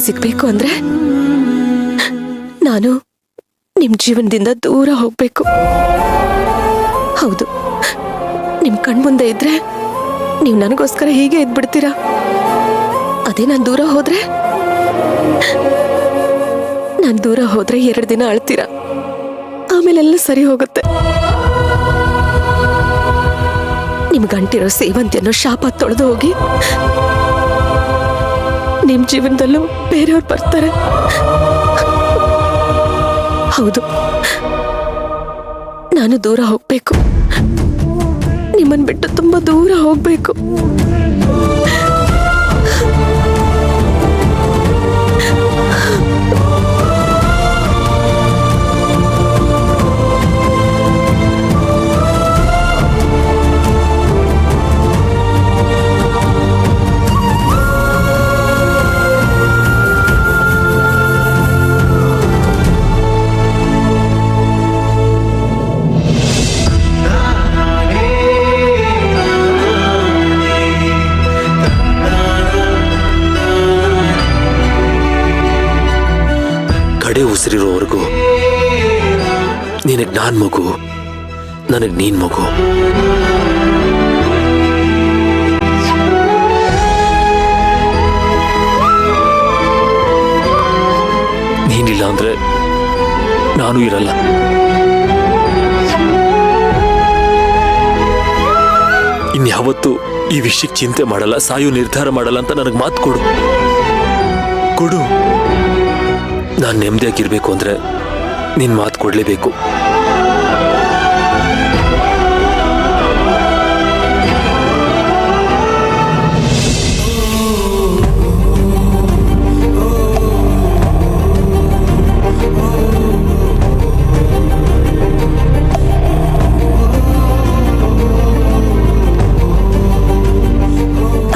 ಸಿಗ್ಬೇಕು ಅಂದ್ರೆ ನಾನು ನಿಮ್ ಜೀವನದಿಂದ ದೂರ ಹೋಗ್ಬೇಕು. ಹೌದು, ನಿಮ್ ಕಣ್ಮುಂದೆ ಇದ್ರೆ ನೀವು ನನಗೋಸ್ಕರ ಹೀಗೆ ಇದ್ಬಿಡ್ತೀರಾ. ಅದೇ ನಾನು ದೂರ ಹೋದ್ರೆ 2 ದಿನ ಅಳ್ತೀರಾ, ಆಮೇಲೆಲ್ಲ ಸರಿ ಹೋಗುತ್ತೆ. ನಿಮ್ಗಂಟಿರೋ ಸೇವಂತಿ ಅನ್ನೋ ಶಾಪ ತೊಳೆದು ಹೋಗಿ ನಿಮ್ ಜೀವನದಲ್ಲೂ ಬೇರೆಯವ್ರು ಬರ್ತಾರೆ. ಹೌದು, ನಾನು ದೂರ ಹೋಗ್ಬೇಕು, ನಿಮ್ಮನ್ ಬಿಟ್ಟು ತುಂಬಾ ದೂರ ಹೋಗ್ಬೇಕು. ಉಸಿರಿರೋವರೆಗೂ ನಿನಗೆ ನಾನ್ ಮಗು, ನನಗೆ ನೀನ್ ಮಗು. ನೀನಿಲ್ಲ ಅಂದ್ರೆ ನಾನು ಇರಲ್ಲ. ಇನ್ಯಾವತ್ತೂ ಈ ವಿಷಯಕ್ಕೆ ಚಿಂತೆ ಮಾಡಲ್ಲ, ಸಾಯೋ ನಿರ್ಧಾರ ಮಾಡಲ್ಲ ಅಂತ ನನಗೆ ಮಾತು ಕೊಡು. ನಾನು ನೆಮ್ಮದಿಯಾಗಿರ್ಬೇಕು ಅಂದ್ರೆ ನಿನ್ ಮಾತು ಕೊಡ್ಲೇಬೇಕು.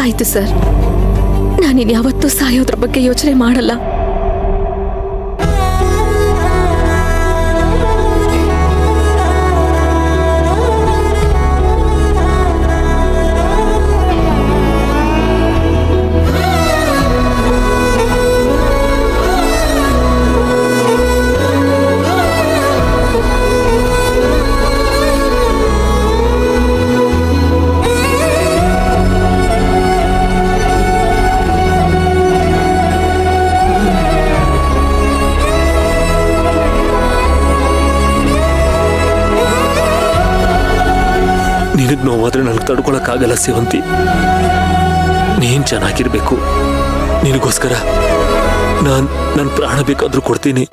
ಆಯ್ತು ಸರ್, ನಾನಿನ್ಯಾವತ್ತೂ ಸಾಯೋದ್ರ ಬಗ್ಗೆ ಯೋಚನೆ ಮಾಡಲ್ಲ. ನಿನಗೆ ನೋವಾದ್ರೆ ನನಗೆ ತಡ್ಕೊಳಕ್ಕಾಗಲ್ಲ ಸೇವಂತಿ. ನೀನ್ ಚೆನ್ನಾಗಿರ್ಬೇಕು. ನಿನಗೋಸ್ಕರ ನನ್ನ ಪ್ರಾಣ ಬೇಕಾದ್ರೂ ಕೊಡ್ತೀನಿ.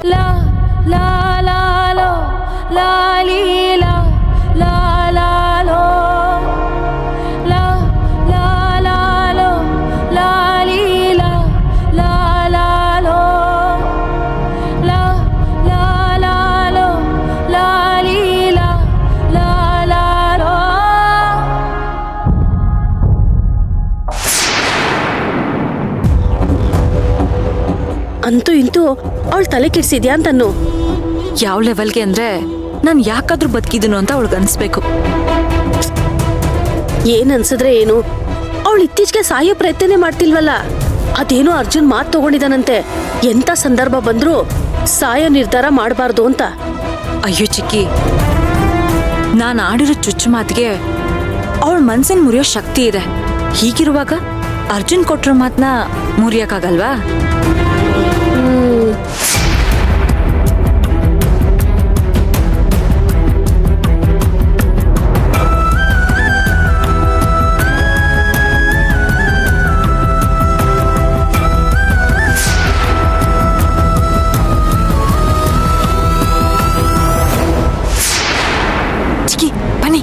ಅಂತೂ ಇಂತೂ ಅವಳು ತಲೆ ಕೆಡ್ಸಿದ್ಯಾ ಅಂತನ್ನು. ಯಾವ ಲೆವೆಲ್ಗೆ ಅಂದ್ರೆ ನಾನು ಯಾಕಾದ್ರೂ ಬದುಕಿದನು ಅಂತ ಅವಳಿಗೆ ಅನ್ಸ್ಬೇಕು. ಏನ್ ಅನ್ಸಿದ್ರೆ ಏನು, ಅವಳು ಇತ್ತೀಚೆಗೆ ಸಾಯೋ ಪ್ರಯತ್ನನೇ ಮಾಡ್ತಿಲ್ವಲ್ಲ. ಅದೇನೋ ಅರ್ಜುನ್ ಮಾತು ತಗೊಂಡಿದ್ದಾನಂತೆ, ಎಂತ ಸಂದರ್ಭ ಬಂದ್ರೂ ಸಾಯೋ ನಿರ್ಧಾರ ಮಾಡಬಾರ್ದು ಅಂತ. ಅಯ್ಯೋ ಚಿಕ್ಕಿ, ನಾನು ಆಡಿರೋ ಚುಚ್ಚು ಮಾತಿಗೆ ಅವಳ ಮನ್ಸಿನ ಮುರಿಯೋ ಶಕ್ತಿ ಇದೆ. ಹೀಗಿರುವಾಗ ಅರ್ಜುನ್ ಕೊಟ್ಟಿರೋ ಮಾತನ್ನ ಮುರಿಯಕ್ಕಾಗಲ್ವಾ? ಬನ್ನಿ.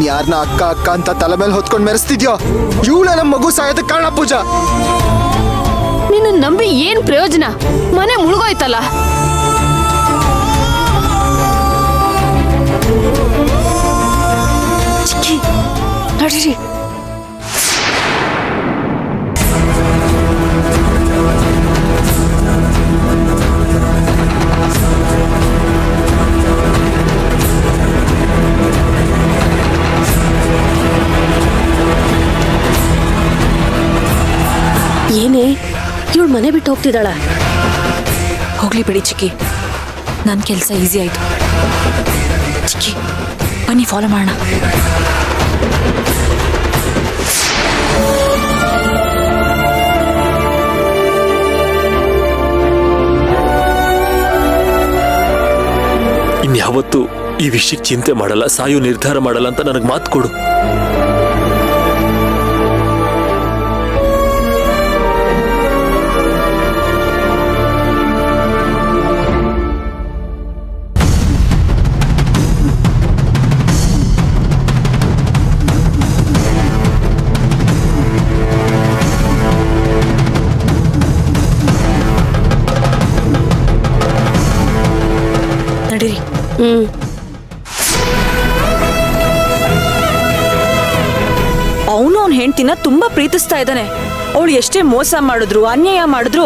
ಯಾರನ್ನ ಅಕ್ಕ ಅಕ್ಕ ಅಂತ ತಲೆ ಮೇಲೆ ಹೊತ್ಕೊಂಡ್ ಮೆರೆಸ್ತಿದ್ಯೋ ಇವಳ ನಮ್ಮ ಮಗು ಸಾಯೋದಕ್ಕೆ ಕಾರಣ ಪೂಜಾ. ನಿನ್ನ ನಂಬಿ ಏನ್ ಪ್ರಯೋಜನ? ಮನೆ ಮುಳುಗೋಯ್ತಲ್ಲ. ಚಿಕ್ಕಿ ನಡೀರಿ. ಏನೇ ಇವಳು ಮನೆ ಬಿಟ್ಟು ಹೋಗ್ತಿದ್ದಾಳ? ಹೋಗ್ಲಿ ಬಿಡಿ ಚಿಕ್ಕಿ, ನನ್ನ ಕೆಲಸ ಈಸಿ ಆಯ್ತು. ಚಿಕ್ಕಿ ಬನ್ನಿ ಫಾಲೋ ಮಾಡೋಣ. ಇನ್ಯಾವತ್ತೂ ಈ ವಿಷಯಕ್ಕೆ ಚಿಂತೆ ಮಾಡಲ್ಲ, ಸಾಯೋ ನಿರ್ಧಾರ ಮಾಡಲ್ಲ ಅಂತ ನನಗೆ ಮಾತು ಕೊಡು. ನಡೀರಿ. ಅವನು ಅವನ ಹೆಂಡತಿನ ತುಂಬಾ ಪ್ರೀತಿಸ್ತಾ ಇದ್ದಾನೆ. ಅವಳು ಎಷ್ಟೇ ಮೋಸ ಮಾಡಿದ್ರು ಅನ್ಯಾಯ ಮಾಡಿದ್ರು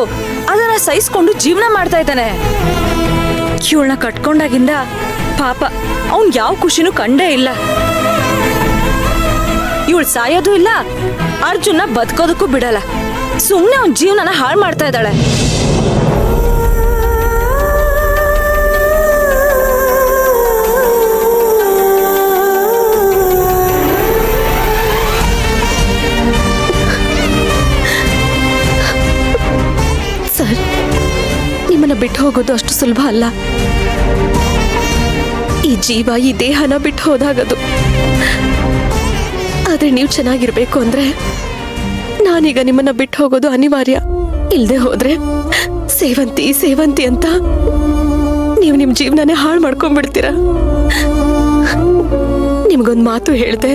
ಅದನ್ನ ಸಹಿಸ್ಕೊಂಡು ಜೀವನ ಮಾಡ್ತಾ ಇದ್ದಾನೆ. ಇವಳನ್ನ ಕಟ್ಕೊಂಡಾಗಿಂದ ಪಾಪ ಅವನ್ ಯಾವ ಖುಷಿನೂ ಕಂಡೇ ಇಲ್ಲ. ಇವಳು ಸಾಯೋದು ಇಲ್ಲ, ಅರ್ಜುನ ಬದುಕೋದಕ್ಕೂ ಬಿಡಲ್ಲ. ಸುಮ್ಮನೆ ಅವನ ಜೀವನನ ಹಾಳು ಮಾಡ್ತಾ ಇದ್ದಾಳೆ. ಸರ್, ನಿಮ್ಮನ್ನ ಬಿಟ್ಟು ಹೋಗೋದು ಅಷ್ಟು ಸುಲಭ ಅಲ್ಲ. ಈ ಜೀವ ಈ ದೇಹನ ಬಿಟ್ಟು ಹೋದಾಗದು. ಆದ್ರೆ ನೀವು ಚೆನ್ನಾಗಿರ್ಬೇಕು ಅಂದ್ರೆ ನಾನೀಗ ನಿಮ್ಮನ್ನ ಬಿಟ್ಟು ಹೋಗೋದು ಅನಿವಾರ್ಯ. ಇಲ್ದೆ ಹೋದ್ರೆ ಸೇವಂತಿ ಸೇವಂತಿ ಅಂತ ನೀವು ನಿಮ್ ಜೀವನನೇ ಹಾಳು ಮಾಡ್ಕೊಂಡ್ಬಿಡ್ತೀರ. ನಿಮ್ಗೊಂದು ಮಾತು ಹೇಳ್ದೆ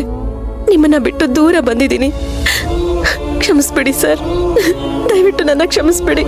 ನಿಮ್ಮನ್ನ ಬಿಟ್ಟು ದೂರ ಬಂದಿದ್ದೀನಿ. ಕ್ಷಮಿಸ್ಬಿಡಿ ಸರ್, ದಯವಿಟ್ಟು ನನ್ನ ಕ್ಷಮಿಸ್ಬಿಡಿ.